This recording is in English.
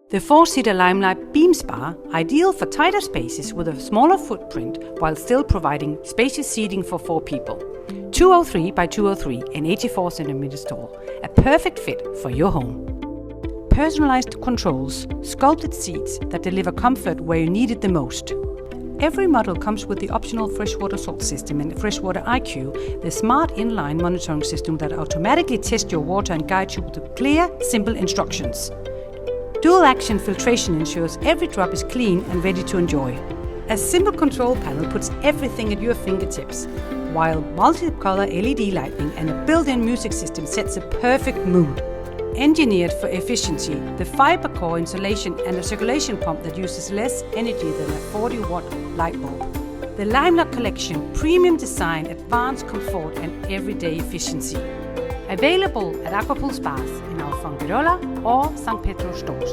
The 4-seater Limelight Beam Spa, ideal for tighter spaces with a smaller footprint while still providing spacious seating for 4 people. 203 by 203 and 84 centimeters tall, a perfect fit for your home. Personalized controls, sculpted seats that deliver comfort where you need it the most. Every model comes with the optional freshwater salt system and Freshwater IQ, the smart inline monitoring system that automatically tests your water and guides you with clear, simple instructions. Dual action filtration ensures every drop is clean and ready to enjoy. A simple control panel puts everything at your fingertips, while multicolor LED lighting and a built-in music system sets a perfect mood. Engineered for efficiency, the fiber core insulation and a circulation pump that uses less energy than a 40-watt light bulb. The Limelight Collection, premium design, advanced comfort and everyday efficiency. Available at Aquapool Spas in our Fongirola or San Pedro stores.